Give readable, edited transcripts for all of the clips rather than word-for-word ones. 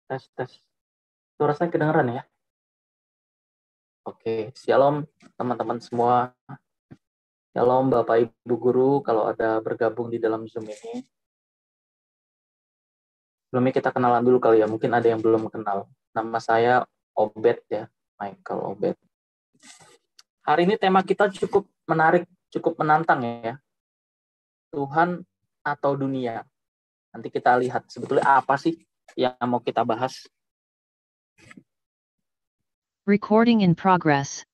Tes, tes. Suara saya kedengeran ya? Oke, shalom teman-teman semua. Shalom Bapak Ibu Guru kalau ada bergabung di dalam Zoom ini. Sebelumnya kita kenalan dulu kali ya, mungkin ada yang belum kenal. Nama saya Obed ya, Michael Obed. Hari ini tema kita cukup menarik, cukup menantang ya. Tuhan atau dunia. Nanti kita lihat sebetulnya apa sih yang mau kita bahas. Recording in progress.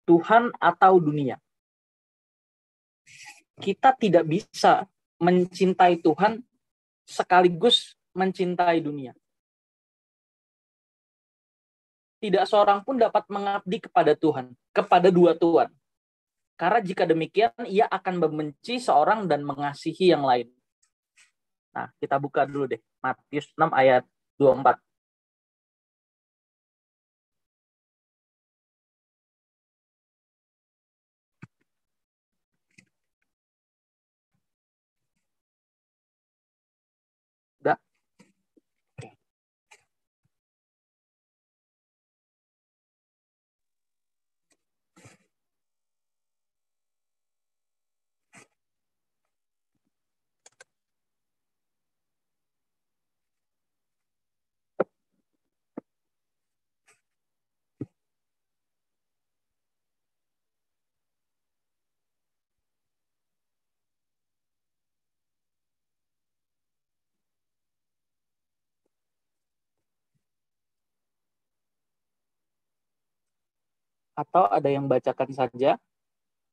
Tuhan atau dunia. Kita tidak bisa mencintai Tuhan sekaligus mencintai dunia. Tidak seorang pun dapat mengabdi kepada Tuhan, kepada dua Tuhan. Karena jika demikian, ia akan membenci seorang dan mengasihi yang lain. Nah, kita buka dulu deh. Matius 6 ayat 24. Udah? Atau ada yang bacakan saja?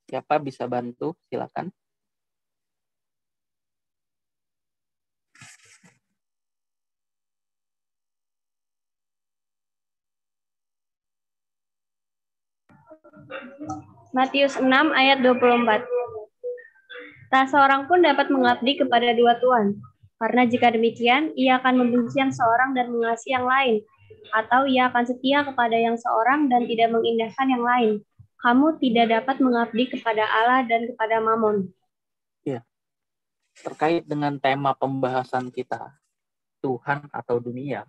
Siapa bisa bantu? Silakan. Matius 6 ayat 24. Tak seorang pun dapat mengabdi kepada dua tuan, karena jika demikian, ia akan membenci yang seorang dan mengasihi yang lain, atau ia akan setia kepada yang seorang dan tidak mengindahkan yang lain. Kamu tidak dapat mengabdi kepada Allah dan kepada Mamon. Ya. Terkait dengan tema pembahasan kita, Tuhan atau dunia,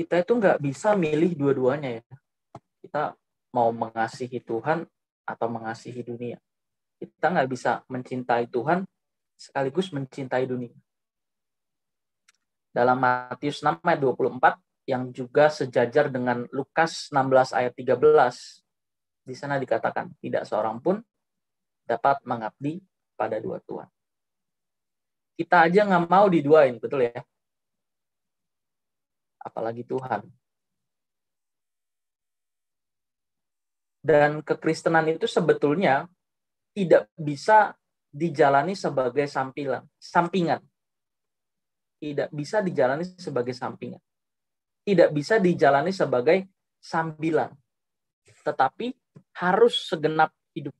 kita itu nggak bisa milih dua-duanya ya. Kita mau mengasihi Tuhan atau mengasihi dunia. Kita nggak bisa mencintai Tuhan sekaligus mencintai dunia. Dalam Matius 6 ayat 24 yang juga sejajar dengan Lukas 16 ayat 13, di sana dikatakan tidak seorang pun dapat mengabdi pada dua tuan. Kita aja nggak mau diduain, betul ya? Apalagi Tuhan. Dan kekristenan itu sebetulnya tidak bisa dijalani sebagai sampingan. Tidak bisa dijalani sebagai sampingan. Tidak bisa dijalani sebagai sambilan. Tetapi harus segenap hidup.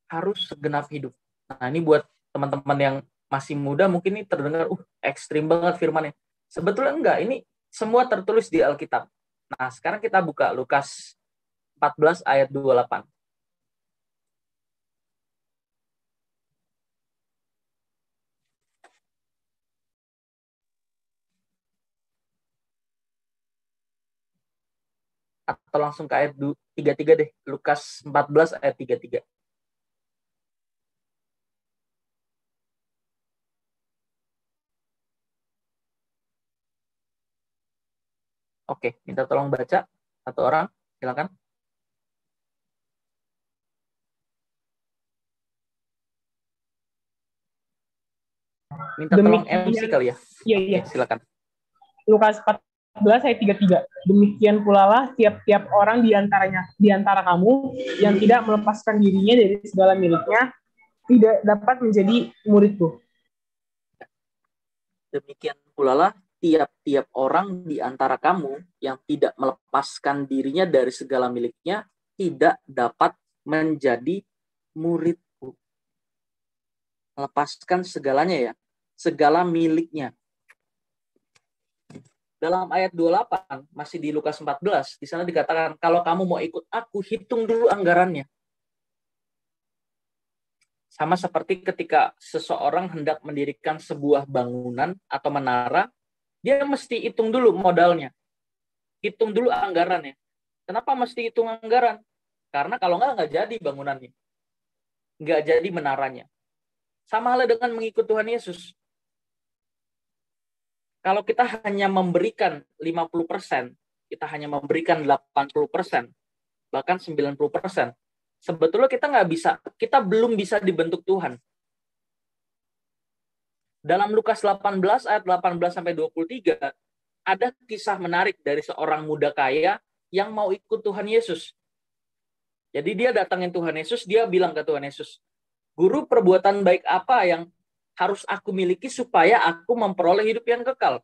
Harus segenap hidup. Nah, ini buat teman-teman yang masih muda mungkin ini terdengar ekstrim banget firmannya. Sebetulnya enggak, ini semua tertulis di Alkitab. Nah, sekarang kita buka Lukas 14 ayat 28. Atau langsung ke ayat 33 deh. Lukas 14 ayat 33. Oke, minta tolong baca. Satu orang, silakan. Minta tolong MC kali ya. Iya. Oke, silakan. Lukas 14 ayat 33. Demikian pula lah tiap-tiap orang di antara kamu yang tidak melepaskan dirinya dari segala miliknya tidak dapat menjadi muridku. Demikian pula lah tiap-tiap orang di antara kamu yang tidak melepaskan dirinya dari segala miliknya tidak dapat menjadi muridku. Melepaskan segalanya ya, segala miliknya. Dalam ayat 28, masih di Lukas 14, di sana dikatakan, kalau kamu mau ikut aku, hitung dulu anggarannya. Sama seperti ketika seseorang hendak mendirikan sebuah bangunan atau menara, dia mesti hitung dulu modalnya. Hitung dulu anggarannya. Kenapa mesti hitung anggaran? Karena kalau nggak jadi bangunannya. Nggak jadi menaranya. Sama halnya dengan mengikut Tuhan Yesus. Kalau kita hanya memberikan 50%, kita hanya memberikan 80%, bahkan 90%, sebetulnya kita belum bisa dibentuk Tuhan. Dalam Lukas 18 ayat 18 sampai 23, ada kisah menarik dari seorang muda kaya yang mau ikut Tuhan Yesus. Jadi dia datangin Tuhan Yesus, dia bilang ke Tuhan Yesus, "Guru, perbuatan baik apa yang harus aku miliki supaya aku memperoleh hidup yang kekal?"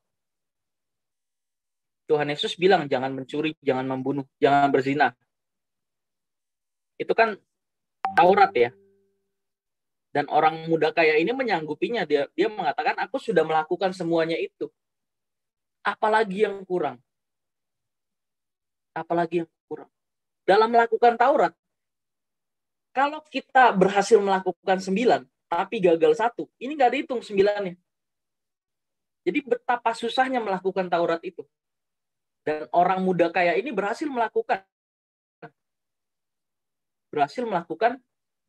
Tuhan Yesus bilang, jangan mencuri, jangan membunuh, jangan berzina. Itu kan Taurat ya. Dan orang muda kaya ini menyanggupinya. Dia mengatakan, aku sudah melakukan semuanya itu. Apalagi yang kurang? Apalagi yang kurang? Dalam melakukan Taurat, kalau kita berhasil melakukan 9, tapi gagal 1, ini nggak dihitung 9-nya. Jadi betapa susahnya melakukan Taurat itu. Dan orang muda kaya ini berhasil melakukan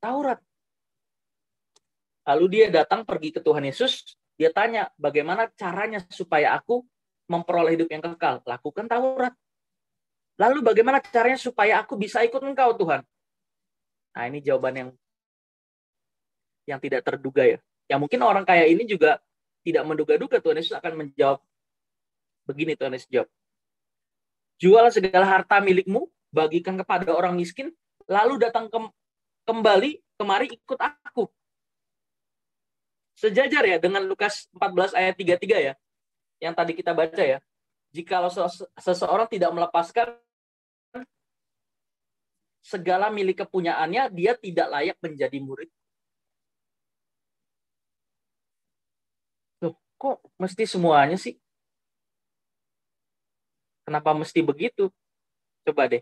Taurat. Lalu dia datang pergi ke Tuhan Yesus, dia tanya, bagaimana caranya supaya aku memperoleh hidup yang kekal? Lakukan Taurat. Lalu bagaimana caranya supaya aku bisa ikut Engkau, Tuhan? Nah, ini jawaban yang tidak terduga ya. Yang mungkin orang kaya ini juga tidak menduga-duga Tuhan Yesus akan menjawab begini. Tuhan Yesus jawab, jual segala harta milikmu, bagikan kepada orang miskin, lalu datang kembali kemari ikut aku. Sejajar ya dengan Lukas 14 ayat 33 ya, yang tadi kita baca ya. Jikalau seseorang tidak melepaskan segala milik kepunyaannya, dia tidak layak menjadi murid. Loh, kok mesti semuanya sih? Kenapa mesti begitu? Coba deh.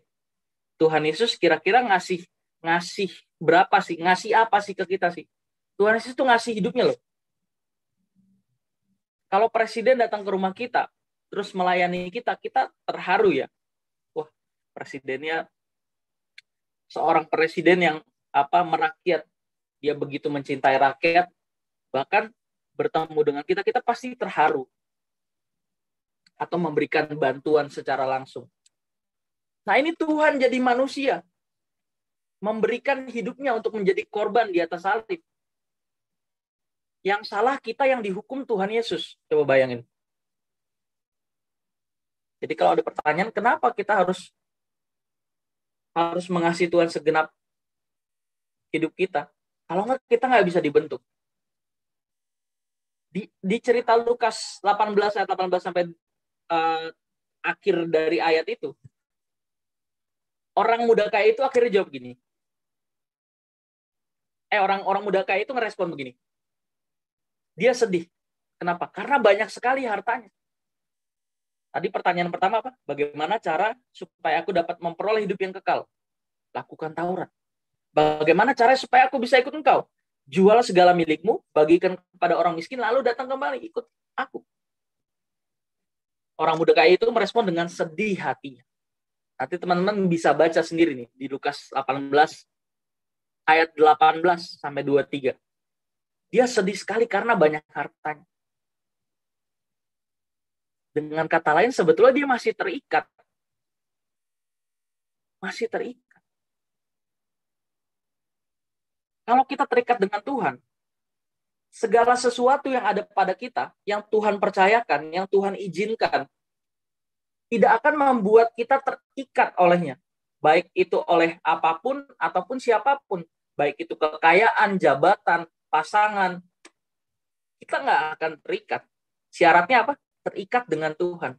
Tuhan Yesus kira-kira ngasih berapa sih? Ngasih apa sih ke kita sih? Tuhan Yesus tuh ngasih hidupnya loh. Kalau presiden datang ke rumah kita, terus melayani kita, kita terharu ya. Wah, presidennya seorang presiden yang merakyat. Dia begitu mencintai rakyat, bahkan bertemu dengan kita pasti terharu. Atau memberikan bantuan secara langsung. Nah, ini Tuhan jadi manusia. Memberikan hidupnya untuk menjadi korban di atas salib. Yang salah kita yang dihukum Tuhan Yesus. Coba bayangin. Jadi kalau ada pertanyaan, kenapa kita harus mengasihi Tuhan segenap hidup kita? Kalau enggak, kita nggak bisa dibentuk. Di cerita Lukas 18 ayat 18 sampai akhir dari ayat itu, orang muda kaya itu akhirnya jawab gini. Orang muda kaya itu ngerespon begini. Dia sedih. Kenapa? Karena banyak sekali hartanya. Tadi pertanyaan pertama apa? Bagaimana cara supaya aku dapat memperoleh hidup yang kekal? Lakukan Taurat. Bagaimana cara supaya aku bisa ikut Engkau? Jual segala milikmu, bagikan kepada orang miskin, lalu datang kembali ikut aku. Orang muda kaya itu merespon dengan sedih hatinya. Nanti teman-teman bisa baca sendiri nih di Lukas 18 ayat 18 sampai 23. Dia sedih sekali karena banyak hartanya. Dengan kata lain, sebetulnya dia masih terikat. Masih terikat. Kalau kita terikat dengan Tuhan, segala sesuatu yang ada pada kita, yang Tuhan percayakan, yang Tuhan izinkan, tidak akan membuat kita terikat olehnya. Baik itu oleh apapun, ataupun siapapun. Baik itu kekayaan, jabatan, pasangan. Kita nggak akan terikat. Syaratnya apa? Terikat dengan Tuhan.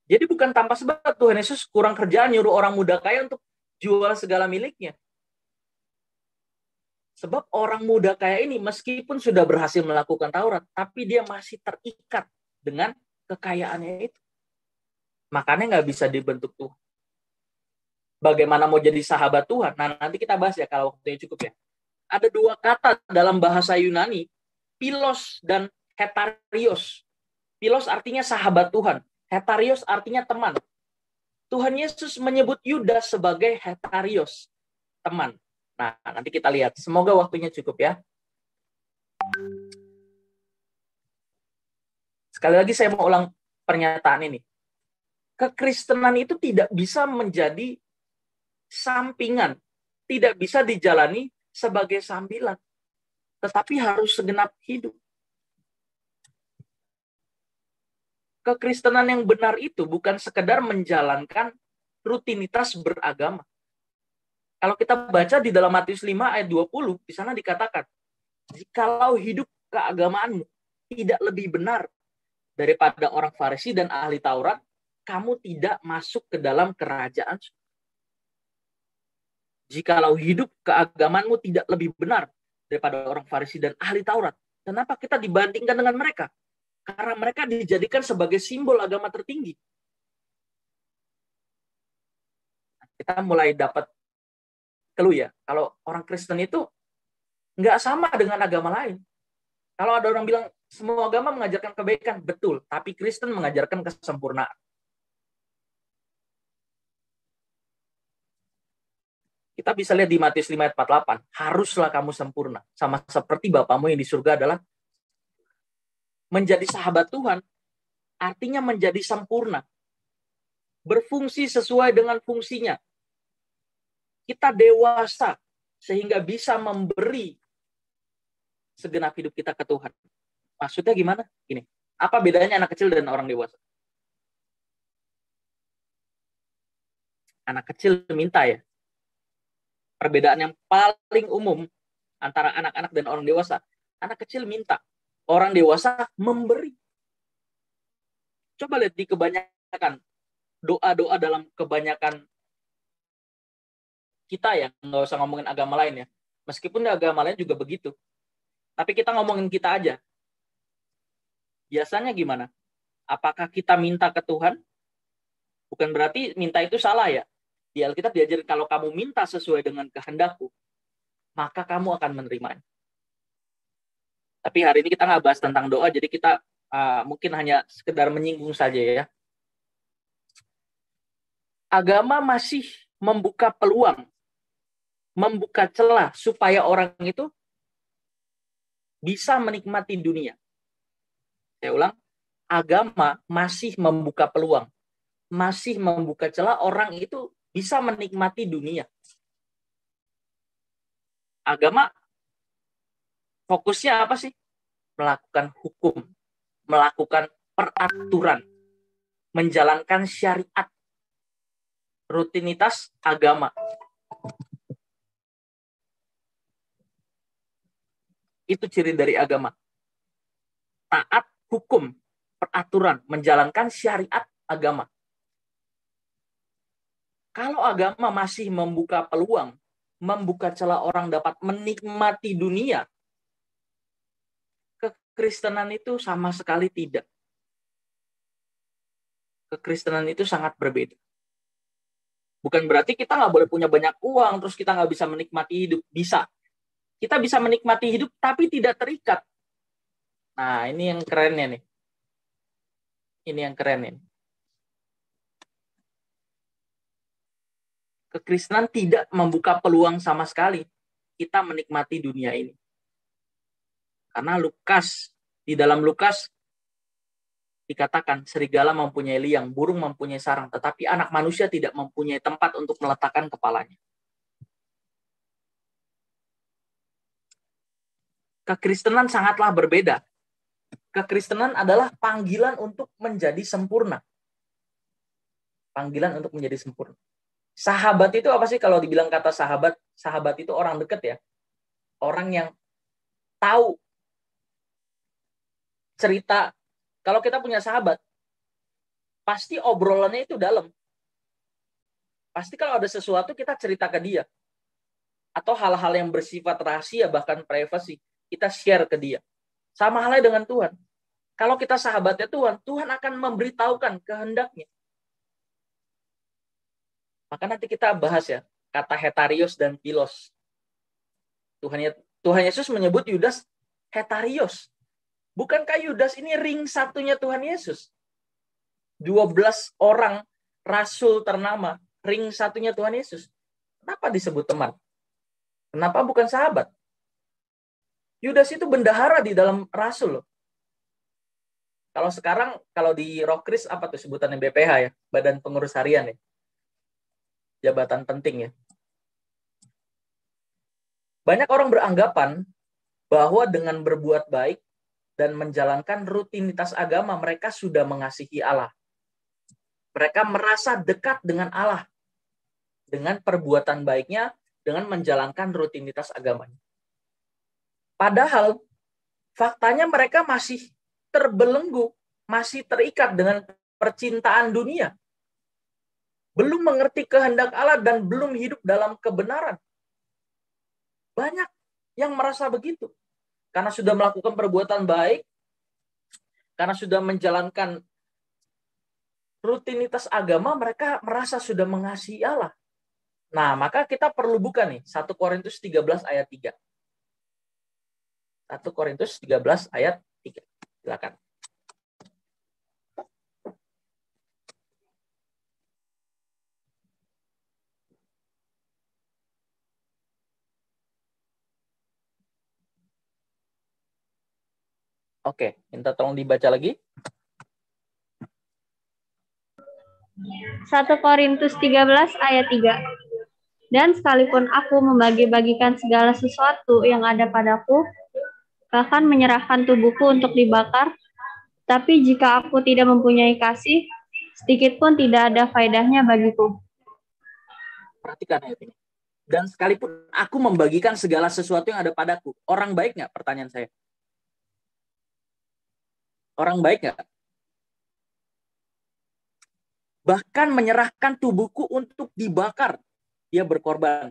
Jadi bukan tanpa sebab Tuhan Yesus kurang kerjaan nyuruh orang muda kaya untuk jual segala miliknya. Sebab orang muda kaya ini meskipun sudah berhasil melakukan Taurat, tapi dia masih terikat dengan kekayaannya itu. Makanya nggak bisa dibentuk Tuhan. Bagaimana mau jadi sahabat Tuhan? Nah, nanti kita bahas ya kalau waktunya cukup ya. ada dua kata dalam bahasa Yunani, Philos dan Hetarios. Philos artinya sahabat Tuhan, Hetarios artinya teman. Tuhan Yesus menyebut Yudas sebagai Hetarios, teman. Nah, nanti kita lihat. Semoga waktunya cukup ya. Sekali lagi saya mau ulang pernyataan ini. Kekristenan itu tidak bisa menjadi sampingan, tidak bisa dijalani sebagai sambilan, tetapi harus segenap hidup. Kekristenan yang benar itu bukan sekedar menjalankan rutinitas beragama. Kalau kita baca di dalam Matius 5 ayat 20, di sana dikatakan, jikalau hidup keagamaanmu tidak lebih benar daripada orang Farisi dan ahli Taurat, kamu tidak masuk ke dalam kerajaan. Jikalau hidup keagamaanmu tidak lebih benar daripada orang Farisi dan ahli Taurat, kenapa kita dibandingkan dengan mereka? Karena mereka dijadikan sebagai simbol agama tertinggi. Kita mulai dapat clue ya, kalau orang Kristen itu nggak sama dengan agama lain. Kalau ada orang bilang semua agama mengajarkan kebaikan, betul, tapi Kristen mengajarkan kesempurnaan. Kita bisa lihat di Matius 5 ayat 48, haruslah kamu sempurna, sama seperti Bapamu yang di surga adalah. Menjadi sahabat Tuhan artinya menjadi sempurna, berfungsi sesuai dengan fungsinya. Kita dewasa sehingga bisa memberi segenap hidup kita ke Tuhan. Maksudnya gimana? Gini, apa bedanya anak kecil dan orang dewasa? Anak kecil minta ya. Perbedaan yang paling umum antara anak-anak dan orang dewasa. Anak kecil minta, orang dewasa memberi. Coba lihat di kebanyakan doa-doa dalam kebanyakan kita ya, nggak usah ngomongin agama lain ya. Meskipun di agama lain juga begitu. Tapi kita ngomongin kita aja. Biasanya gimana? Apakah kita minta ke Tuhan? Bukan berarti minta itu salah ya. Di Alkitab diajarin kalau kamu minta sesuai dengan kehendakku, maka kamu akan menerimanya. Tapi hari ini kita nggak bahas tentang doa, jadi kita mungkin hanya sekedar menyinggung saja ya. Agama masih membuka peluang, membuka celah supaya orang itu bisa menikmati dunia. Saya ulang, agama masih membuka peluang, masih membuka celah orang itu bisa menikmati dunia. Agama fokusnya apa sih? Melakukan hukum, melakukan peraturan, menjalankan syariat, rutinitas agama. Itu ciri dari agama. Taat hukum, peraturan, menjalankan syariat agama. Kalau agama masih membuka peluang, membuka celah orang dapat menikmati dunia, kekristenan itu sama sekali tidak. Kekristenan itu sangat berbeda. Bukan berarti kita nggak boleh punya banyak uang, terus kita nggak bisa menikmati hidup. Bisa. Kita bisa menikmati hidup, tapi tidak terikat. Nah, ini yang kerennya nih. Ini yang keren nih. Kekristenan tidak membuka peluang sama sekali kita menikmati dunia ini. Karena di dalam Lukas dikatakan serigala mempunyai liang, burung mempunyai sarang, tetapi anak manusia tidak mempunyai tempat untuk meletakkan kepalanya. Kekristenan sangatlah berbeda. Kekristenan adalah panggilan untuk menjadi sempurna. Panggilan untuk menjadi sempurna. Sahabat itu apa sih kalau dibilang kata sahabat? Sahabat itu orang dekat ya. Orang yang tahu cerita. Kalau kita punya sahabat, pasti obrolannya itu dalam. Pasti kalau ada sesuatu kita cerita ke dia. Atau hal-hal yang bersifat rahasia, bahkan privasi, kita share ke dia. Sama halnya dengan Tuhan. Kalau kita sahabatnya Tuhan, Tuhan akan memberitahukan kehendaknya. Maka nanti kita bahas ya, kata Hetarios dan Philos. Tuhan Yesus menyebut Yudas Hetarios. Bukankah Yudas ini ring satunya Tuhan Yesus? 12 orang rasul ternama, ring satunya Tuhan Yesus. Kenapa disebut teman? Kenapa bukan sahabat? Yudas itu bendahara di dalam rasul loh. Kalau sekarang, kalau di Rockris apa tuh sebutannya, BPH ya, Badan Pengurus Harian ya. Jabatan penting ya. Banyak orang beranggapan bahwa dengan berbuat baik dan menjalankan rutinitas agama, mereka sudah mengasihi Allah. Mereka merasa dekat dengan Allah dengan perbuatan baiknya, dengan menjalankan rutinitas agamanya. Padahal, faktanya mereka masih terbelenggu, masih terikat dengan percintaan dunia. Belum mengerti kehendak Allah dan belum hidup dalam kebenaran. Banyak yang merasa begitu. Karena sudah melakukan perbuatan baik, karena sudah menjalankan rutinitas agama, mereka merasa sudah mengasihi Allah. Nah, maka kita perlu buka nih 1 Korintus 13 ayat 3. 1 Korintus 13 ayat 3. Silakan. Oke, minta tolong dibaca lagi. 1 Korintus 13 ayat 3. Dan sekalipun aku membagi-bagikan segala sesuatu yang ada padaku, bahkan menyerahkan tubuhku untuk dibakar, tapi jika aku tidak mempunyai kasih, sedikit pun tidak ada faedahnya bagiku. Perhatikan ayat ini. Dan sekalipun aku membagikan segala sesuatu yang ada padaku, orang baik nggak? Pertanyaan saya. Orang baik nggak? Bahkan menyerahkan tubuhku untuk dibakar. Dia berkorban.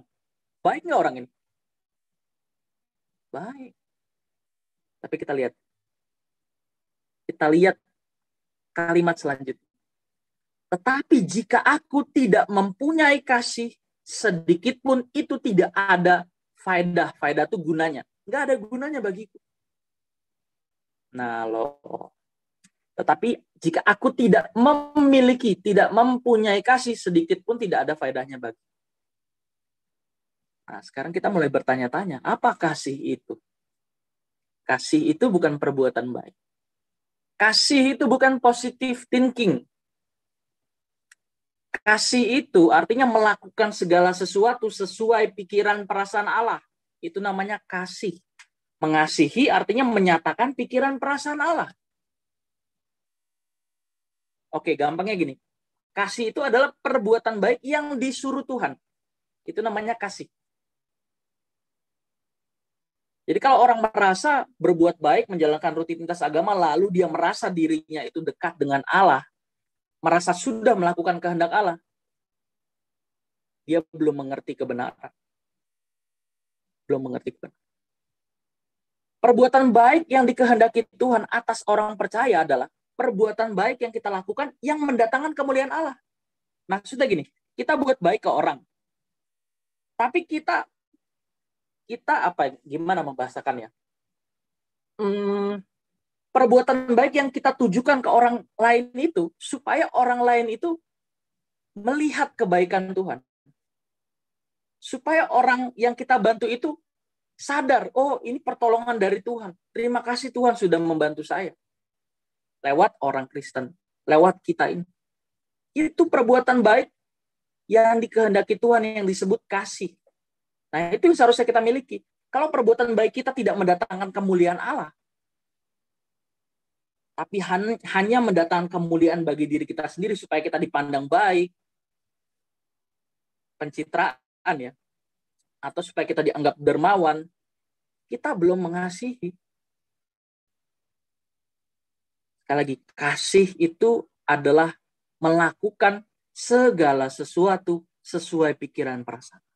Baik nggak orang ini? Baik. Tapi kita lihat. Kita lihat kalimat selanjutnya. Tetapi jika aku tidak mempunyai kasih, sedikit pun itu tidak ada faedah. Faedah itu gunanya. Nggak ada gunanya bagiku. Nah loh. Tetapi jika aku tidak memiliki, tidak mempunyai kasih, sedikit pun tidak ada faedahnya bagi. Nah, sekarang kita mulai bertanya-tanya, apa kasih itu? Kasih itu bukan perbuatan baik. Kasih itu bukan positive thinking. Kasih itu artinya melakukan segala sesuatu sesuai pikiran perasaan Allah. Itu namanya kasih. Mengasihi artinya menyatakan pikiran perasaan Allah. Oke, gampangnya gini. Kasih itu adalah perbuatan baik yang disuruh Tuhan. Itu namanya kasih. Jadi kalau orang merasa berbuat baik, menjalankan rutinitas agama, lalu dia merasa dirinya itu dekat dengan Allah, merasa sudah melakukan kehendak Allah, dia belum mengerti kebenaran. Belum mengerti kebenaran. Perbuatan baik yang dikehendaki Tuhan atas orang percaya adalah perbuatan baik yang kita lakukan yang mendatangkan kemuliaan Allah. Maksudnya gini, kita buat baik ke orang. Tapi kita apa? Gimana membahasakannya? Perbuatan baik yang kita tujukan ke orang lain itu supaya orang lain itu melihat kebaikan Tuhan. Supaya orang yang kita bantu itu sadar, oh ini pertolongan dari Tuhan. Terima kasih Tuhan sudah membantu saya. Lewat orang Kristen, lewat kita ini. Itu perbuatan baik yang dikehendaki Tuhan yang disebut kasih. Nah, itu yang seharusnya kita miliki. Kalau perbuatan baik kita tidak mendatangkan kemuliaan Allah, tapi hanya mendatangkan kemuliaan bagi diri kita sendiri supaya kita dipandang baik, pencitraan ya, atau supaya kita dianggap dermawan, kita belum mengasihi. Sekali lagi, kasih itu adalah melakukan segala sesuatu sesuai pikiran perasaan.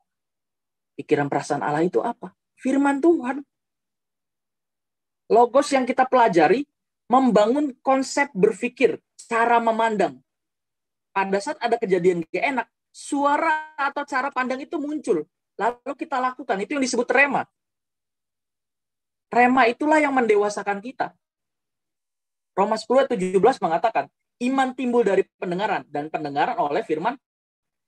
Pikiran perasaan Allah itu apa? Firman Tuhan. Logos yang kita pelajari membangun konsep berpikir, cara memandang. Pada saat ada kejadian gak enak, suara atau cara pandang itu muncul. Lalu kita lakukan. Itu yang disebut rema. Rema itulah yang mendewasakan kita. Roma 10 ayat 17 mengatakan, iman timbul dari pendengaran, dan pendengaran oleh firman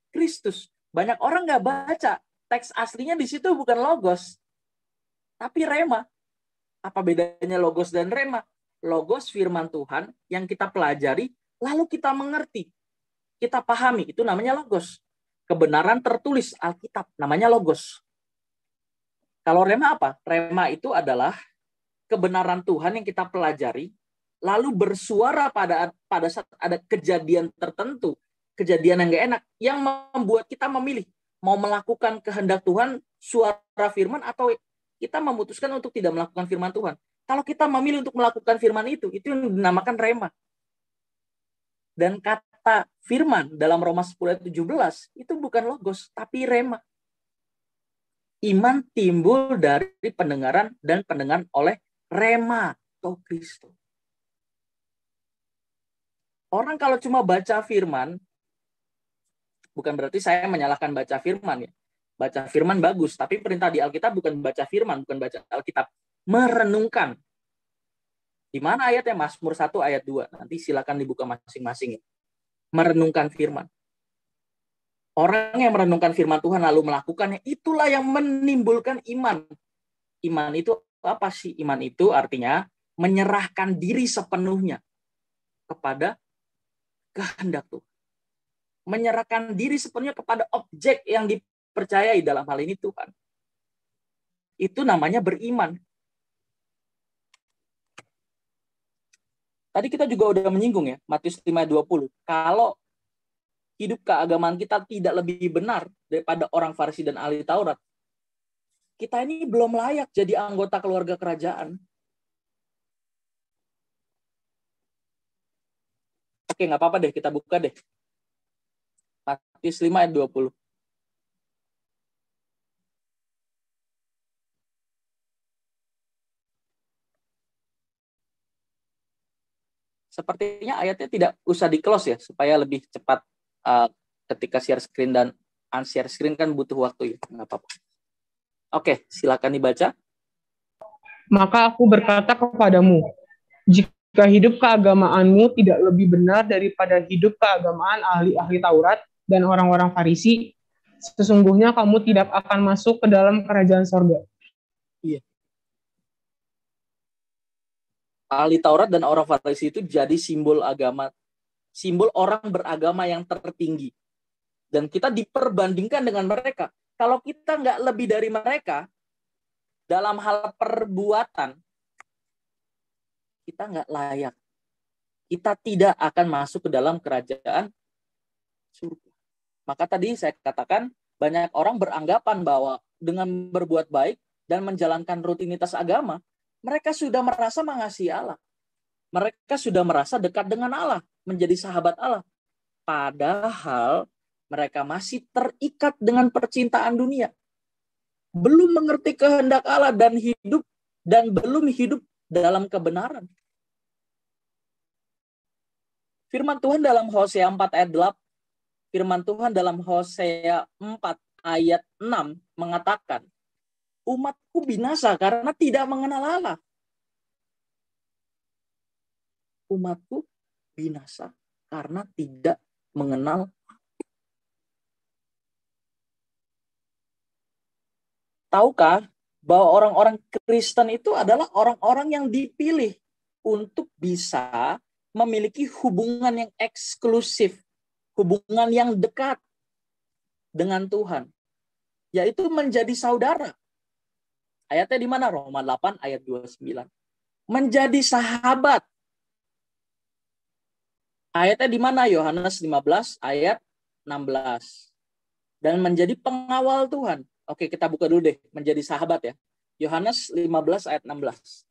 Kristus. Banyak orang nggak baca. Teks aslinya di situ bukan logos, tapi rema. Apa bedanya logos dan rema? Logos firman Tuhan yang kita pelajari, lalu kita mengerti. Kita pahami, itu namanya logos. Kebenaran tertulis Alkitab, namanya logos. Kalau rema apa? Rema itu adalah kebenaran Tuhan yang kita pelajari, lalu bersuara pada saat ada kejadian tertentu, kejadian yang gak enak, yang membuat kita memilih, mau melakukan kehendak Tuhan, suara firman, atau kita memutuskan untuk tidak melakukan firman Tuhan. Kalau kita memilih untuk melakukan firman itu yang dinamakan rema. Dan kata firman dalam Roma 10 ayat 17 itu bukan logos, tapi rema. Iman timbul dari pendengaran dan pendengaran oleh rema atau Kristus. Orang kalau cuma baca firman, bukan berarti saya menyalahkan baca firman ya. Baca firman bagus, tapi perintah di Alkitab bukan baca firman, bukan baca Alkitab. Merenungkan. Di mana ayatnya? Mazmur 1 ayat 2. Nanti silakan dibuka masing-masing ya. Merenungkan firman. Orang yang merenungkan firman Tuhan lalu melakukannya, itulah yang menimbulkan iman. Iman itu apa sih? Iman itu artinya menyerahkan diri sepenuhnya kepada kehendak Tuhan. Menyerahkan diri sepenuhnya kepada objek yang dipercayai, dalam hal ini Tuhan. Itu namanya beriman. Tadi kita juga udah menyinggung ya, Matius 5:20. Kalau hidup keagamaan kita tidak lebih benar daripada orang Farisi dan ahli Taurat, kita ini belum layak jadi anggota keluarga kerajaan. Oke, nggak apa-apa deh, kita buka deh. Matius 5 ayat 20. Sepertinya ayatnya tidak usah di-close ya, supaya lebih cepat ketika share screen dan unshare screen kan butuh waktu ya, nggak apa-apa. Oke, silakan dibaca. Maka aku berkata kepadamu, jika hidup keagamaanmu tidak lebih benar daripada hidup keagamaan ahli-ahli Taurat dan orang-orang Farisi, sesungguhnya kamu tidak akan masuk ke dalam kerajaan sorga. Iya. Ahli Taurat dan orang Farisi itu jadi simbol agama, simbol orang beragama yang tertinggi. Dan kita diperbandingkan dengan mereka. Kalau kita nggak lebih dari mereka, dalam hal perbuatan, kita nggak layak. Kita tidak akan masuk ke dalam kerajaan surga. Maka tadi saya katakan, banyak orang beranggapan bahwa dengan berbuat baik dan menjalankan rutinitas agama, mereka sudah merasa mengasihi Allah. Mereka sudah merasa dekat dengan Allah, menjadi sahabat Allah. Padahal mereka masih terikat dengan percintaan dunia. Belum mengerti kehendak Allah dan belum hidup dalam kebenaran. Firman Tuhan dalam Hosea 4 ayat 8, firman Tuhan dalam Hosea 4 ayat 6 mengatakan, umatku binasa karena tidak mengenal Allah. Umatku binasa karena tidak mengenal. Tahukah bahwa orang-orang Kristen itu adalah orang-orang yang dipilih untuk bisa memiliki hubungan yang eksklusif, hubungan yang dekat dengan Tuhan, yaitu menjadi saudara. Ayatnya di mana? Roma 8 ayat 29. Menjadi sahabat. Ayatnya di mana? Yohanes 15 ayat 16. Dan menjadi pengawal Tuhan. Oke, kita buka dulu deh. Menjadi sahabat ya. Yohanes 15 ayat 16.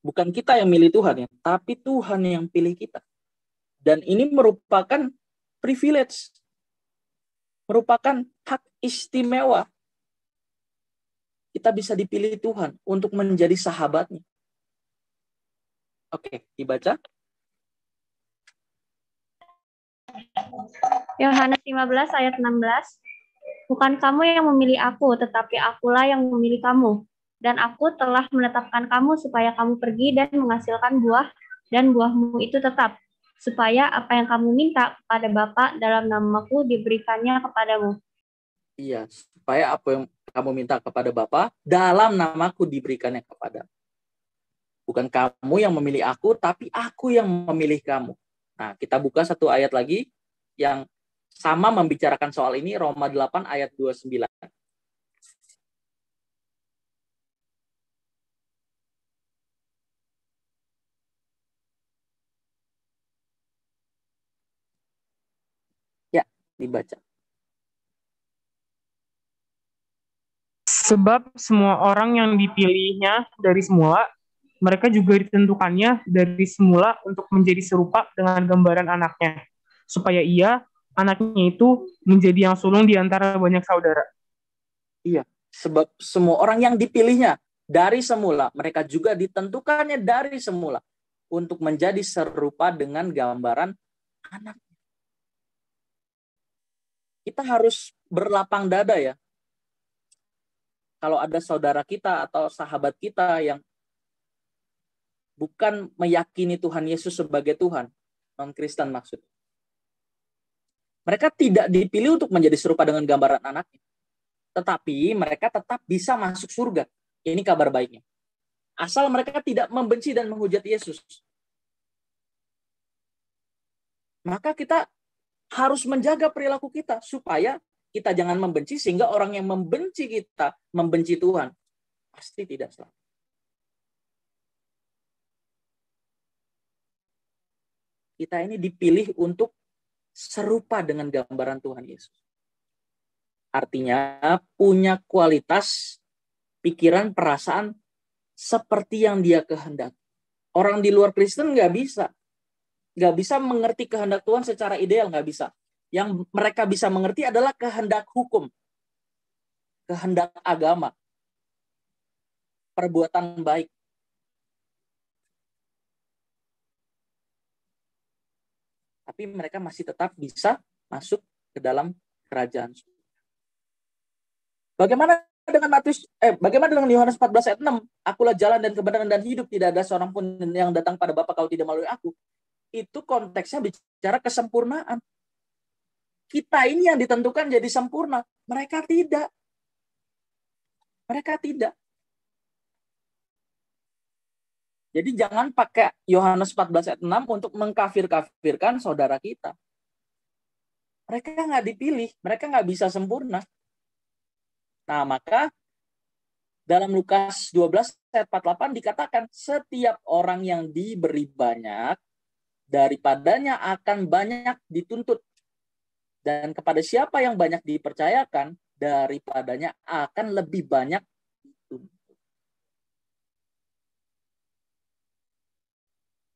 Bukan kita yang milih Tuhan ya, tapi Tuhan yang pilih kita. Dan ini merupakan privilege. Merupakan hak istimewa. Kita bisa dipilih Tuhan untuk menjadi sahabatnya. Oke, dibaca. Yohanes 15 ayat 16. Bukan kamu yang memilih aku, tetapi akulah yang memilih kamu. Dan aku telah menetapkan kamu supaya kamu pergi dan menghasilkan buah, dan buahmu itu tetap. Supaya apa yang kamu minta kepada Bapa dalam namaku diberikannya kepadamu. Iya, supaya apa yang kamu minta kepada Bapa dalam namaku diberikannya kepada. Bukan kamu yang memilih aku, tapi aku yang memilih kamu. Nah, kita buka satu ayat lagi yang sama membicarakan soal ini, Roma 8 ayat 29. Ya, dibaca. Sebab semua orang yang dipilihnya dari semula, mereka juga ditentukannya dari semula untuk menjadi serupa dengan gambaran anaknya, supaya ia, anaknya itu, menjadi yang sulung di antara banyak saudara. Iya, sebab semua orang yang dipilihnya dari semula, mereka juga ditentukannya dari semula untuk menjadi serupa dengan gambaran anak. Kita harus berlapang dada ya. Kalau ada saudara kita atau sahabat kita yang bukan meyakini Tuhan Yesus sebagai Tuhan, non-Kristen maksudnya. Mereka tidak dipilih untuk menjadi serupa dengan gambaran anaknya. Tetapi mereka tetap bisa masuk surga. Ini kabar baiknya. Asal mereka tidak membenci dan menghujat Yesus. Maka kita harus menjaga perilaku kita supaya kita jangan membenci, sehingga orang yang membenci kita membenci Tuhan. Pasti tidak salah. Kita ini dipilih untuk serupa dengan gambaran Tuhan Yesus. Artinya punya kualitas pikiran, perasaan seperti yang dia kehendaki. Orang di luar Kristen nggak bisa mengerti kehendak Tuhan secara ideal, nggak bisa. Yang mereka bisa mengerti adalah kehendak hukum, kehendak agama, perbuatan baik. Tapi mereka masih tetap bisa masuk ke dalam kerajaan. Bagaimana dengan Yohanes 14 ayat 6? Akulah jalan dan kebenaran dan hidup, tidak ada seorang pun yang datang pada Bapa kalau tidak melalui aku. Itu konteksnya bicara kesempurnaan. Kita ini yang ditentukan jadi sempurna. Mereka tidak. Jadi jangan pakai Yohanes 14 ayat 6 untuk mengkafir-kafirkan saudara kita. Mereka nggak dipilih. Mereka nggak bisa sempurna. Nah, maka dalam Lukas 12 ayat 48 dikatakan, setiap orang yang diberi banyak, daripadanya akan banyak dituntut. Dan kepada siapa yang banyak dipercayakan, daripadanya akan lebih banyak dituntut.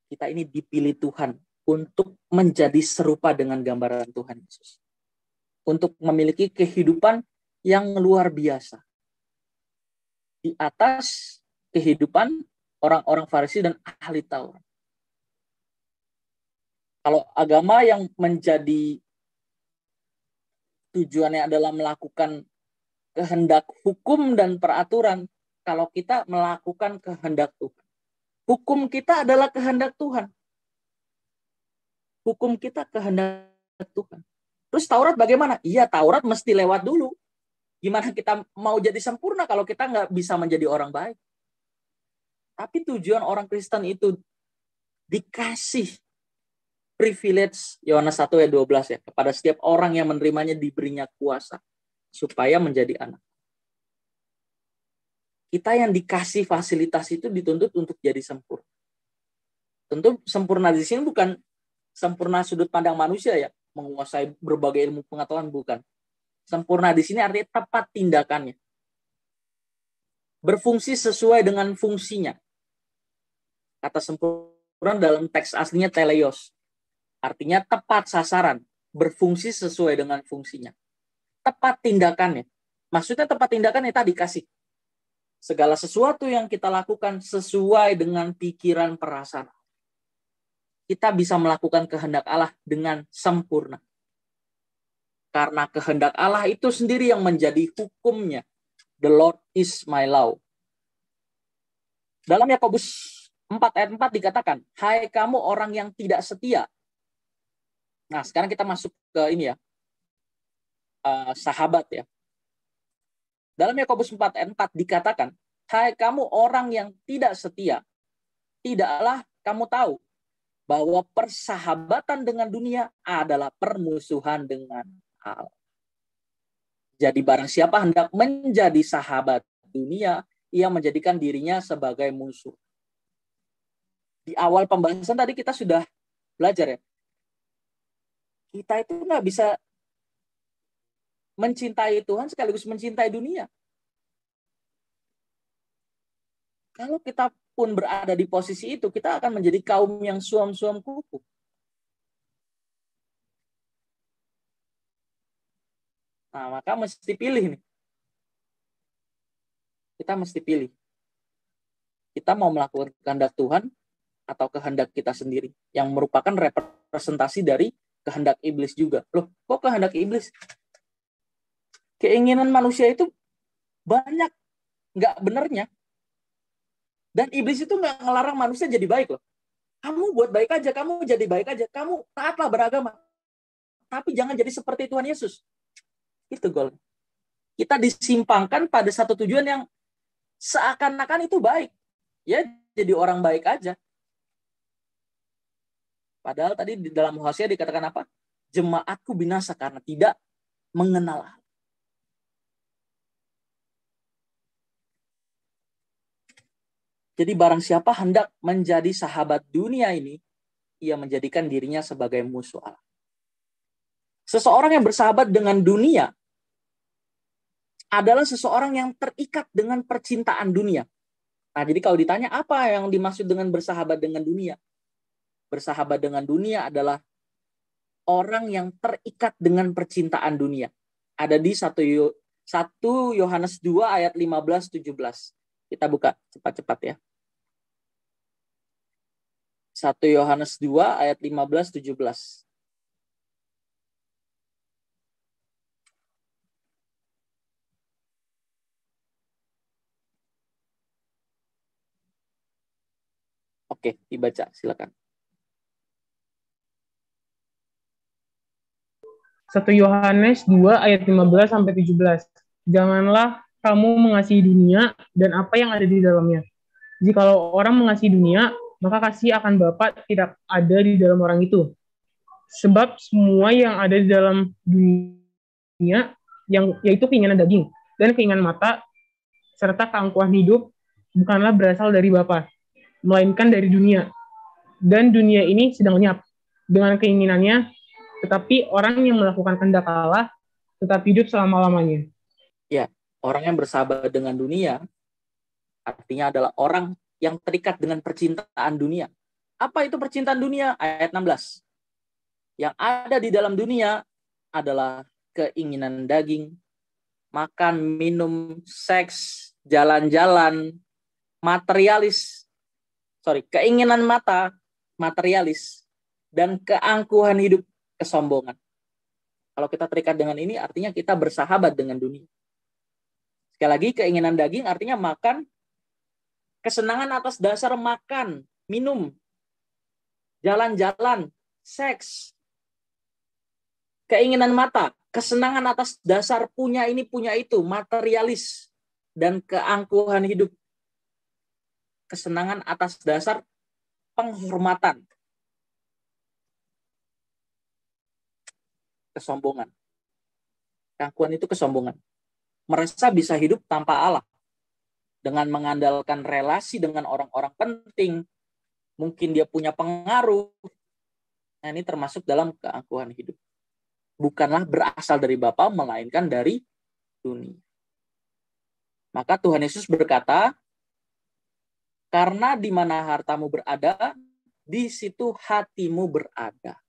Kita ini dipilih Tuhan untuk menjadi serupa dengan gambaran Tuhan Yesus. Untuk memiliki kehidupan yang luar biasa. Di atas kehidupan orang-orang Farisi dan ahli Taurat. Kalau agama yang menjadi tujuannya adalah melakukan kehendak hukum dan peraturan, kalau kita melakukan kehendak Tuhan. Hukum kita adalah kehendak Tuhan. Hukum kita kehendak Tuhan. Terus Taurat bagaimana? Iya, Taurat mesti lewat dulu. Gimana kita mau jadi sempurna kalau kita nggak bisa menjadi orang baik? Tapi tujuan orang Kristen itu dikasih privilege, Yohanes 1 ayat 12 ya, kepada setiap orang yang menerimanya diberinya kuasa supaya menjadi anak. Kita yang dikasih fasilitas itu dituntut untuk jadi sempurna. Tentu sempurna di sini bukan sempurna sudut pandang manusia ya, menguasai berbagai ilmu pengetahuan, bukan. Sempurna di sini artinya tepat tindakannya. Berfungsi sesuai dengan fungsinya. Kata sempurna dalam teks aslinya teleios. Artinya tepat sasaran, berfungsi sesuai dengan fungsinya. Tepat tindakannya. Maksudnya tepat tindakannya tadi kasih. Segala sesuatu yang kita lakukan sesuai dengan pikiran perasaan. Kita bisa melakukan kehendak Allah dengan sempurna. Karena kehendak Allah itu sendiri yang menjadi hukumnya. The Lord is my law. Dalam Yakobus 4 ayat 4 dikatakan, hai kamu orang yang tidak setia. Nah, sekarang kita masuk ke ini ya, sahabat ya. Dalam Yakobus 4 ayat 4 dikatakan, hai kamu orang yang tidak setia, tidaklah kamu tahu bahwa persahabatan dengan dunia adalah permusuhan dengan Allah. Jadi barang siapa hendak menjadi sahabat dunia, ia menjadikan dirinya sebagai musuh. Di awal pembahasan tadi kita sudah belajar ya. Kita itu nggak bisa mencintai Tuhan sekaligus mencintai dunia. Kalau kita pun berada di posisi itu, kita akan menjadi kaum yang suam-suam kuku. Nah, maka mesti pilih nih. Kita mesti pilih. Kita mau melakukan kehendak Tuhan atau kehendak kita sendiri, yang merupakan representasi dari kehendak iblis juga. Loh, kok kehendak iblis? Keinginan manusia itu banyak nggak benernya. Dan iblis itu nggak ngelarang manusia jadi baik loh. Kamu buat baik aja, kamu jadi baik aja, kamu taatlah beragama. Tapi jangan jadi seperti Tuhan Yesus. Itu goal. Kita disimpangkan pada satu tujuan yang seakan-akan itu baik. Ya, jadi orang baik aja. Padahal tadi di dalam Hosea dikatakan apa? Jemaatku binasa karena tidak mengenal Allah. Jadi barang siapa hendak menjadi sahabat dunia ini, ia menjadikan dirinya sebagai musuh Allah. Seseorang yang bersahabat dengan dunia adalah seseorang yang terikat dengan percintaan dunia. Nah, jadi kalau ditanya apa yang dimaksud dengan bersahabat dengan dunia? Bersahabat dengan dunia adalah orang yang terikat dengan percintaan dunia. Ada di 1 Yohanes 2 ayat 15-17. Kita buka cepat-cepat ya. 1 Yohanes 2 ayat 15-17. Oke, dibaca, silakan. 1 Yohanes 2 ayat 15 sampai 17. Janganlah kamu mengasihi dunia dan apa yang ada di dalamnya. Jikalau orang mengasihi dunia, maka kasih akan Bapa tidak ada di dalam orang itu. Sebab semua yang ada di dalam dunia, yaitu keinginan daging dan keinginan mata, serta keangkuhan hidup, bukanlah berasal dari Bapa, melainkan dari dunia. Dan dunia ini sedang lenyap dengan keinginannya, tetapi orang yang melakukan kehendak Allah tetap hidup selama-lamanya. Ya, orang yang bersahabat dengan dunia artinya adalah orang yang terikat dengan percintaan dunia. Apa itu percintaan dunia? Ayat 16. Yang ada di dalam dunia adalah keinginan daging, makan, minum, seks, jalan-jalan, keinginan mata, materialis, dan keangkuhan hidup, kesombongan. Kalau kita terikat dengan ini, artinya kita bersahabat dengan dunia. Sekali lagi, keinginan daging artinya makan, kesenangan atas dasar makan, minum, jalan-jalan, seks. Keinginan mata, kesenangan atas dasar punya ini, punya itu, materialis, dan keangkuhan hidup. Kesenangan atas dasar penghormatan. Kesombongan. Keangkuhan itu kesombongan. Merasa bisa hidup tanpa Allah. Dengan mengandalkan relasi dengan orang-orang penting. Mungkin dia punya pengaruh. Nah, ini termasuk dalam keangkuhan hidup. Bukanlah berasal dari Bapa, melainkan dari dunia. Maka Tuhan Yesus berkata, karena di mana hartamu berada, di situ hatimu berada.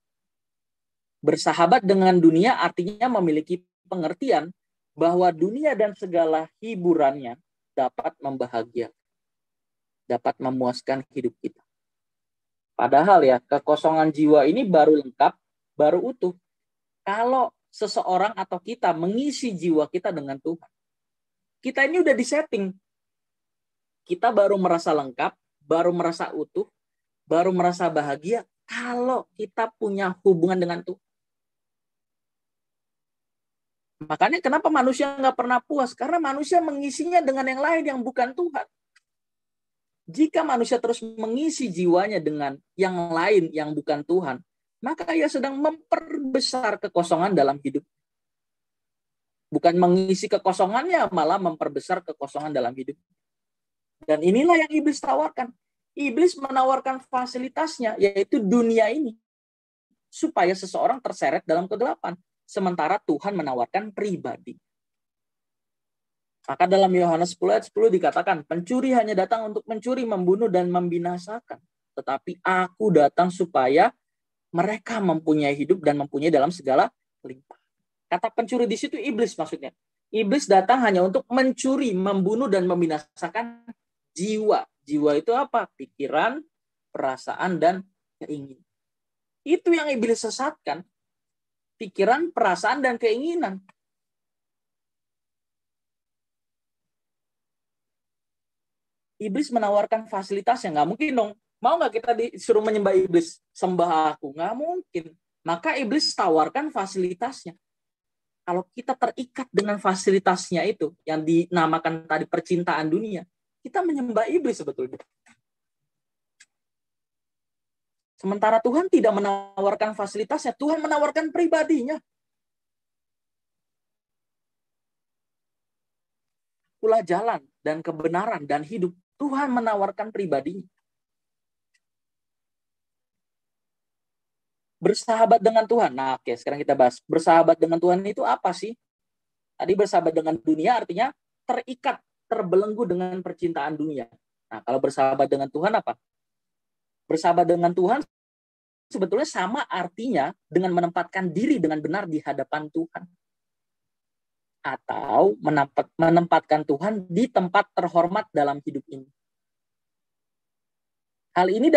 Bersahabat dengan dunia artinya memiliki pengertian bahwa dunia dan segala hiburannya dapat membahagiakan, dapat memuaskan hidup kita. Padahal ya, kekosongan jiwa ini baru lengkap, baru utuh, kalau seseorang atau kita mengisi jiwa kita dengan Tuhan. Kita ini udah disetting. Kita baru merasa lengkap, baru merasa utuh, baru merasa bahagia kalau kita punya hubungan dengan Tuhan. Makanya kenapa manusia nggak pernah puas? Karena manusia mengisinya dengan yang lain yang bukan Tuhan. Jika manusia terus mengisi jiwanya dengan yang lain yang bukan Tuhan, maka ia sedang memperbesar kekosongan dalam hidup. Bukan mengisi kekosongannya, malah memperbesar kekosongan dalam hidup. Dan inilah yang iblis tawarkan. Iblis menawarkan fasilitasnya, yaitu dunia ini, supaya seseorang terseret dalam kegelapan. Sementara Tuhan menawarkan pribadi. Maka dalam Yohanes 10 ayat 10 dikatakan, pencuri hanya datang untuk mencuri, membunuh, dan membinasakan. Tetapi aku datang supaya mereka mempunyai hidup dan mempunyai dalam segala limpah. Kata pencuri di situ iblis maksudnya. Iblis datang hanya untuk mencuri, membunuh, dan membinasakan jiwa. Jiwa itu apa? Pikiran, perasaan, dan keinginan. Itu yang iblis sesatkan. Pikiran, perasaan, dan keinginan. Iblis menawarkan fasilitas yang nggak mungkin dong. Mau nggak kita disuruh menyembah iblis? Sembah aku. Nggak mungkin. Maka iblis tawarkan fasilitasnya. Kalau kita terikat dengan fasilitasnya itu, yang dinamakan tadi percintaan dunia, kita menyembah iblis sebetulnya. Sementara Tuhan tidak menawarkan fasilitasnya, Tuhan menawarkan pribadinya. Akulah jalan dan kebenaran dan hidup. Tuhan menawarkan pribadinya. Bersahabat dengan Tuhan. Nah, oke, sekarang kita bahas. Bersahabat dengan Tuhan itu apa sih? Tadi bersahabat dengan dunia artinya terikat, terbelenggu dengan percintaan dunia. Nah, kalau bersahabat dengan Tuhan apa? Bersahabat dengan Tuhan sebetulnya sama artinya dengan menempatkan diri dengan benar di hadapan Tuhan. Atau menempatkan Tuhan di tempat terhormat dalam hidup ini. Hal ini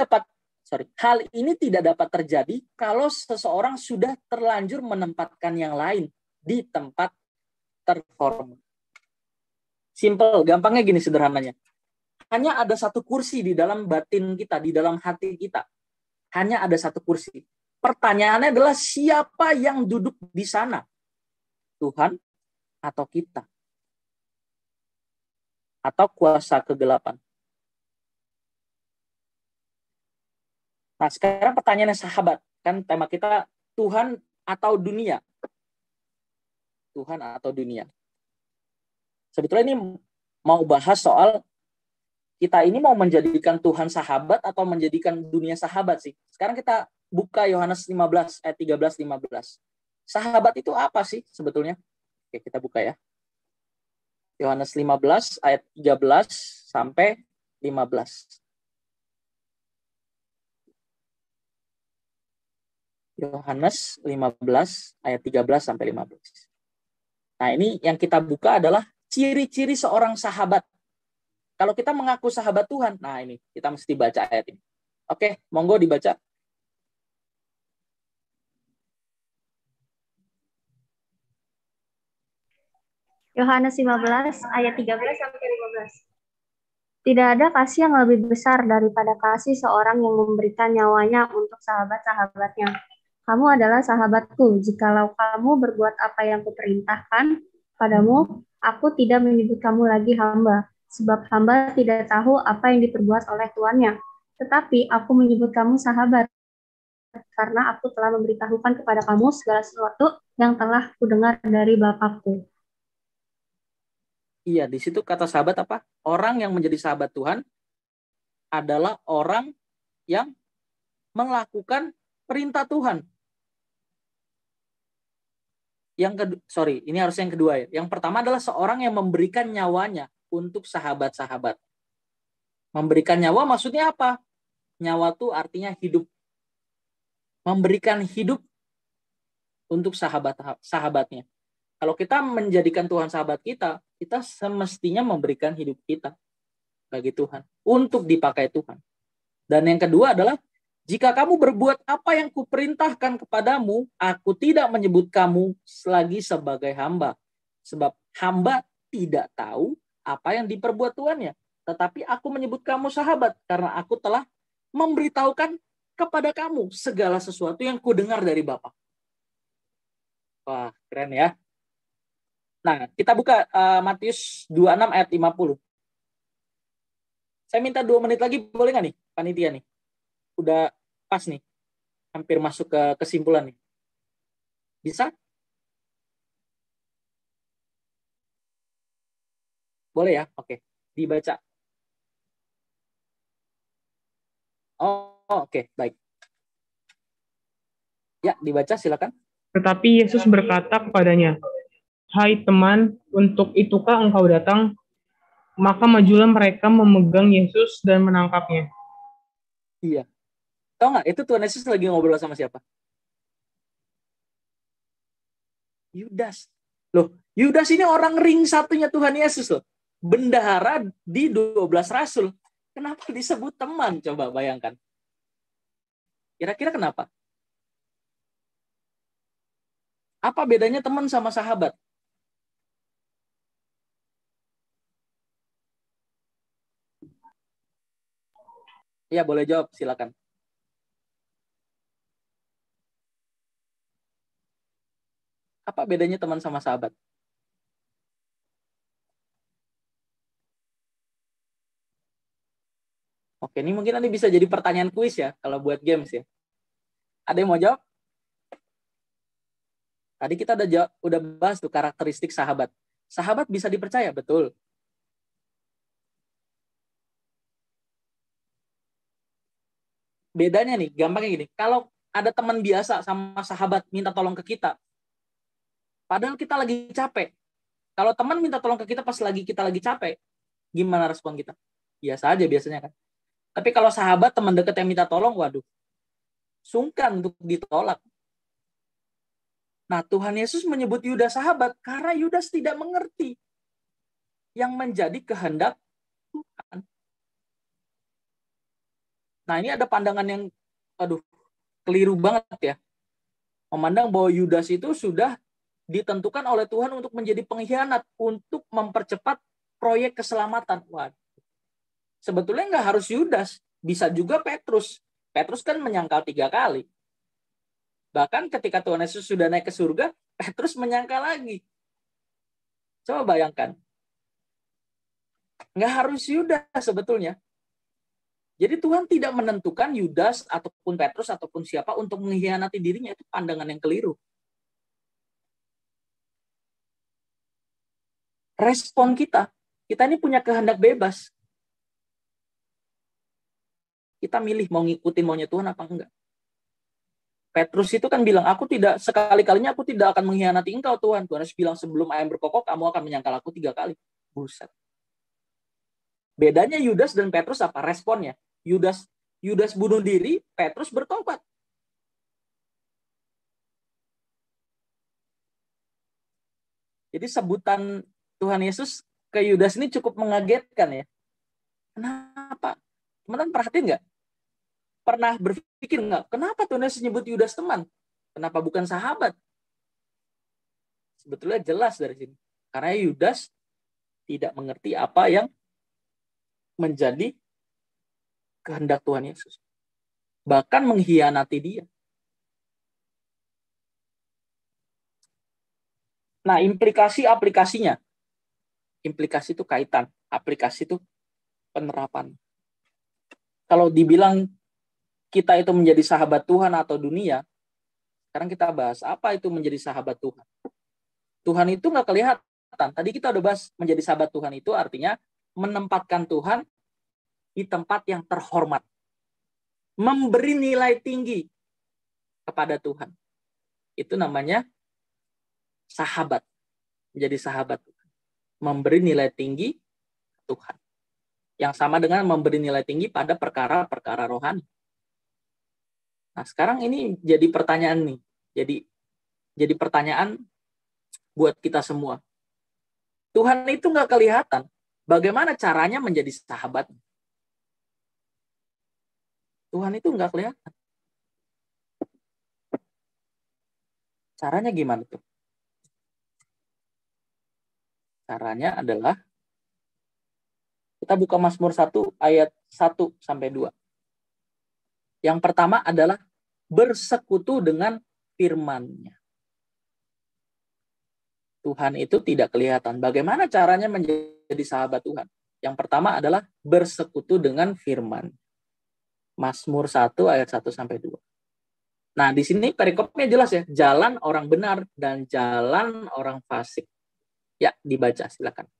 tidak dapat terjadi kalau seseorang sudah terlanjur menempatkan yang lain di tempat terhormat. Simple, gampangnya gini sederhananya. Hanya ada satu kursi di dalam batin kita, di dalam hati kita. Hanya ada satu kursi. Pertanyaannya adalah siapa yang duduk di sana? Tuhan atau kita? Atau kuasa kegelapan? Nah, sekarang pertanyaannya sahabat. Kan tema kita Tuhan atau dunia. Tuhan atau dunia. Sebetulnya ini mau bahas soal kita ini mau menjadikan Tuhan sahabat atau menjadikan dunia sahabat sih. Sekarang kita buka Yohanes 15 ayat 13-15. Sahabat itu apa sih sebetulnya? Oke, kita buka ya. Yohanes 15 ayat 13 sampai 15. Yohanes 15 ayat 13 sampai 15. Nah, ini yang kita buka adalah ciri-ciri seorang sahabat. Kalau kita mengaku sahabat Tuhan, nah ini kita mesti baca ayat ini. Oke, monggo dibaca. Yohanes 15 ayat 13 sampai 15. Tidak ada kasih yang lebih besar daripada kasih seorang yang memberikan nyawanya untuk sahabat-sahabatnya. Kamu adalah sahabatku, jikalau kamu berbuat apa yang kuperintahkan padamu, aku tidak menyebut kamu lagi hamba, sebab hamba tidak tahu apa yang diperbuat oleh tuannya. Tetapi aku menyebut kamu sahabat, karena aku telah memberitahukan kepada kamu segala sesuatu yang telah kudengar dari Bapakku. Iya, di situ kata sahabat apa? Orang yang menjadi sahabat Tuhan adalah orang yang melakukan perintah Tuhan. Ini harusnya yang kedua ya. Yang pertama adalah seorang yang memberikan nyawanya untuk sahabat-sahabat. Memberikan nyawa maksudnya apa? Nyawa itu artinya hidup. Memberikan hidup untuk sahabatnya. Kalau kita menjadikan Tuhan sahabat kita, kita semestinya memberikan hidup kita bagi Tuhan. Untuk dipakai Tuhan. Dan yang kedua adalah Jika kamu berbuat apa yang kuperintahkan kepadamu, aku tidak menyebut kamu lagi sebagai hamba. Sebab hamba tidak tahu apa yang diperbuat tuannya. Tetapi aku menyebut kamu sahabat, karena aku telah memberitahukan kepada kamu segala sesuatu yang kudengar dari Bapa. Wah, keren ya. Nah, kita buka Matius 26 ayat 50. Saya minta 2 menit lagi, boleh nggak nih, panitia nih? Udah pas nih, hampir masuk ke kesimpulan nih. Bisa? Boleh ya? Oke, dibaca. Oh, oke, baik. Ya, dibaca silakan. Tetapi Yesus berkata kepadanya, "Hai teman, untuk itukah engkau datang?" Maka majulah mereka memegang Yesus dan menangkapnya. Iya. Tahu nggak, itu Tuhan Yesus lagi ngobrol sama siapa? Yudas. Loh, Yudas ini orang ring satunya Tuhan Yesus loh. Bendahara di 12 rasul. Kenapa disebut teman? Coba bayangkan. Kira-kira kenapa? Apa bedanya teman sama sahabat? Ya, boleh jawab, silakan. Apa bedanya teman sama sahabat? Oke, ini mungkin nanti bisa jadi pertanyaan kuis ya, kalau buat games ya. Ada yang mau jawab? Tadi kita udah bahas tuh karakteristik sahabat. Sahabat bisa dipercaya, betul. Bedanya nih, gampangnya gini. Kalau ada teman biasa sama sahabat minta tolong ke kita, padahal kita lagi capek. Kalau teman minta tolong ke kita pas kita lagi capek, gimana respon kita? Biasa aja biasanya kan. Tapi kalau sahabat, teman dekat yang minta tolong, waduh, sungkan untuk ditolak. Nah, Tuhan Yesus menyebut Yudas sahabat karena Yudas tidak mengerti yang menjadi kehendak Tuhan. Nah, ini ada pandangan yang, aduh, keliru banget ya. Memandang bahwa Yudas itu sudah ditentukan oleh Tuhan untuk menjadi pengkhianat, untuk mempercepat proyek keselamatan. Wah, sebetulnya nggak harus Yudas, bisa juga Petrus. Petrus kan menyangkal 3 kali. Bahkan ketika Tuhan Yesus sudah naik ke surga, Petrus menyangkal lagi. Coba bayangkan. Nggak harus Yudas sebetulnya. Jadi Tuhan tidak menentukan Yudas ataupun Petrus ataupun siapa untuk mengkhianati dirinya. Itu pandangan yang keliru. Respon kita ini punya kehendak bebas. Kita milih mau ngikutin maunya Tuhan apa enggak. Petrus itu kan bilang, aku tidak, sekali-kalinya aku tidak akan mengkhianati engkau Tuhan. Tuhan Yesus bilang, sebelum ayam berkokok, kamu akan menyangkal aku 3 kali. Buset. Bedanya Yudas dan Petrus apa? Responnya. Yudas bunuh diri, Petrus bertobat. Jadi sebutan Tuhan Yesus ke Yudas ini cukup mengagetkan ya. Kenapa? Teman-teman perhatiin nggak? Pernah berpikir nggak? Kenapa Tuhan Yesus nyebut Yudas teman? Kenapa bukan sahabat? Sebetulnya jelas dari sini. Karena Yudas tidak mengerti apa yang menjadi kehendak Tuhan Yesus. Bahkan mengkhianati dia. Nah, aplikasinya. Implikasi itu kaitan. Aplikasi itu penerapan. Kalau dibilang kita itu menjadi sahabat Tuhan atau dunia, sekarang kita bahas apa itu menjadi sahabat Tuhan. Tuhan itu nggak kelihatan. Tadi kita udah bahas menjadi sahabat Tuhan itu artinya menempatkan Tuhan di tempat yang terhormat. Memberi nilai tinggi kepada Tuhan. Itu namanya sahabat. Menjadi sahabat Tuhan. Memberi nilai tinggi Tuhan. Yang sama dengan memberi nilai tinggi pada perkara-perkara rohani. Nah, sekarang ini jadi pertanyaan nih. Jadi pertanyaan buat kita semua. Tuhan itu nggak kelihatan. Bagaimana caranya menjadi sahabat? Tuhan itu nggak kelihatan. Caranya gimana tuh? Caranya adalah kita buka Mazmur 1 ayat 1 sampai 2. Yang pertama adalah bersekutu dengan firman-Nya. Tuhan itu tidak kelihatan. Bagaimana caranya menjadi sahabat Tuhan? Yang pertama adalah bersekutu dengan firman. Mazmur 1 ayat 1 sampai 2. Nah, di sini perikopnya jelas ya, jalan orang benar dan jalan orang fasik. Ya, dibaca silakan.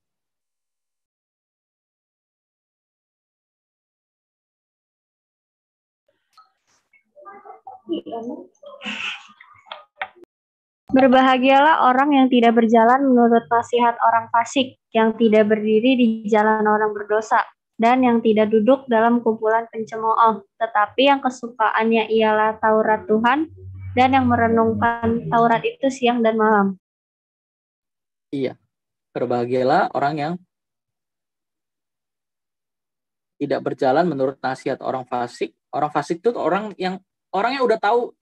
Berbahagialah orang yang tidak berjalan menurut nasihat orang fasik, yang tidak berdiri di jalan orang berdosa, dan yang tidak duduk dalam kumpulan pencemooh, tetapi yang kesukaannya ialah Taurat Tuhan, dan yang merenungkan Taurat itu siang dan malam. Iya, berbahagialah orang yang tidak berjalan menurut nasihat orang fasik. Orang fasik itu orangnya udah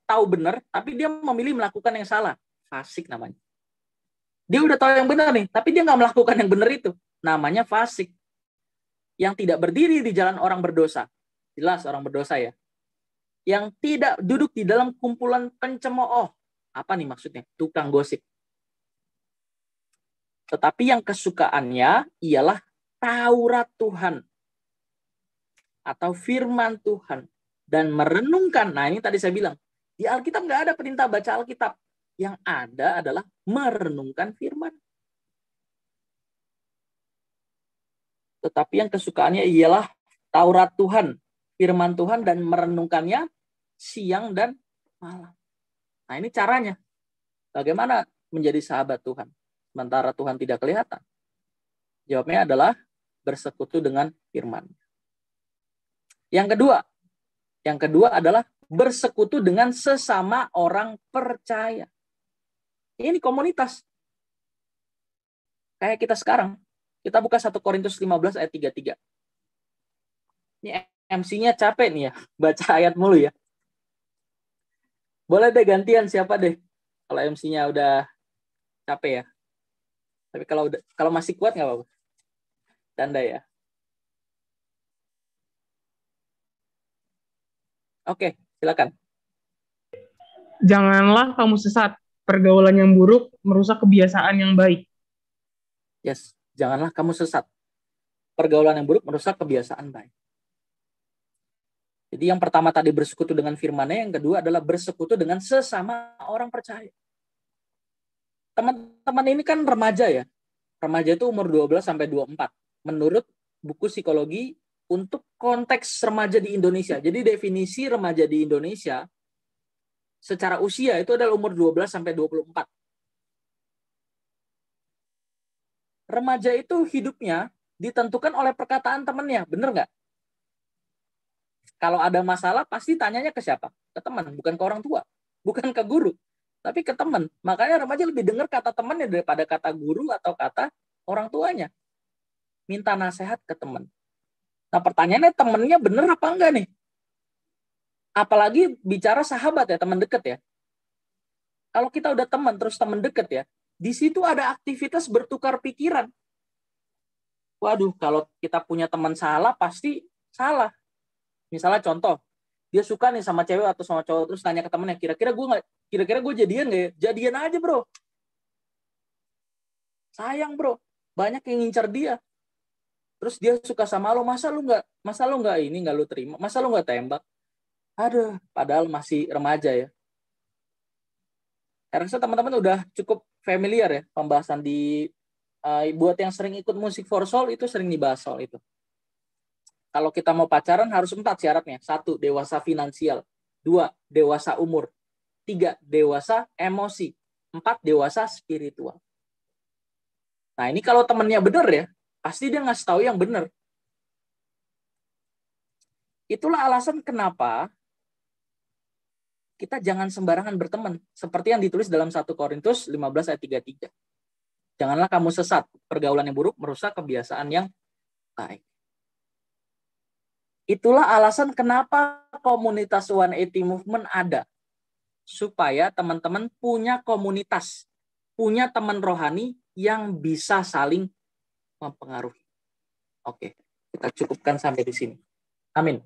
tahu benar, tapi dia memilih melakukan yang salah. Fasik namanya. Dia udah tahu yang benar nih, tapi dia nggak melakukan yang benar itu. Namanya fasik. Yang tidak berdiri di jalan orang berdosa. Jelas orang berdosa ya. Yang tidak duduk di dalam kumpulan pencemooh. Apa nih maksudnya? Tukang gosip. Tetapi yang kesukaannya ialah Taurat Tuhan. Atau firman Tuhan. Dan merenungkan. Nah ini tadi saya bilang. Di Alkitab nggak ada perintah baca Alkitab. Yang ada adalah merenungkan firman. Tetapi yang kesukaannya ialah Taurat Tuhan, firman Tuhan, dan merenungkannya siang dan malam. Nah ini caranya. Bagaimana menjadi sahabat Tuhan? Sementara Tuhan tidak kelihatan. Jawabnya adalah bersekutu dengan firman. Yang kedua adalah bersekutu dengan sesama orang percaya. Ini komunitas. Kayak kita sekarang. Kita buka 1 Korintus 15 ayat 33. Ini MC-nya capek nih ya. Baca ayat mulu ya. Boleh deh gantian siapa deh. Kalau MC-nya udah capek ya. Tapi kalau masih kuat nggak apa-apa. Tanda ya. Oke, silakan. Janganlah kamu sesat. Pergaulan yang buruk merusak kebiasaan yang baik. Yes, janganlah kamu sesat. Pergaulan yang buruk merusak kebiasaan baik. Jadi yang pertama tadi bersekutu dengan firman-Nya, yang kedua adalah bersekutu dengan sesama orang percaya. Teman-teman ini kan remaja ya. Remaja itu umur 12 sampai 24. Menurut buku psikologi untuk konteks remaja di Indonesia. Jadi definisi remaja di Indonesia secara usia itu adalah umur 12 sampai 24. Remaja itu hidupnya ditentukan oleh perkataan temannya, bener nggak? Kalau ada masalah pasti tanyanya ke siapa? Ke teman, bukan ke orang tua, bukan ke guru, tapi ke teman. Makanya remaja lebih dengar kata temannya daripada kata guru atau kata orang tuanya. Minta nasihat ke teman. Nah pertanyaannya temannya bener apa enggak nih? Apalagi bicara sahabat ya, teman dekat ya. Kalau kita udah teman, terus teman dekat ya, di situ ada aktivitas bertukar pikiran. Waduh, kalau kita punya teman salah, pasti salah. Misalnya contoh, dia suka nih sama cewek atau sama cowok, terus tanya ke temennya, kira-kira gue jadian nggak ya? Jadian aja bro. Sayang bro, banyak yang ngincar dia. Terus dia suka sama lo, masa lu nggak ini nggak lu terima, masa lu nggak tembak? Aduh, padahal masih remaja ya. Saya rasa teman-teman udah cukup familiar ya pembahasan buat yang sering ikut musik for soul itu sering dibahas soal itu. Kalau kita mau pacaran harus 4 syaratnya. 1, dewasa finansial. 2, dewasa umur. 3, dewasa emosi. 4, dewasa spiritual. Nah ini kalau temennya benar ya, pasti dia ngasih tahu yang benar. Itulah alasan kenapa kita jangan sembarangan berteman. Seperti yang ditulis dalam 1 Korintus 15 ayat 33. Janganlah kamu sesat. Pergaulan yang buruk merusak kebiasaan yang baik. Itulah alasan kenapa komunitas 180 Movement ada. Supaya teman-teman punya komunitas, punya teman rohani yang bisa saling mempengaruhi. Oke, kita cukupkan sampai di sini. Amin.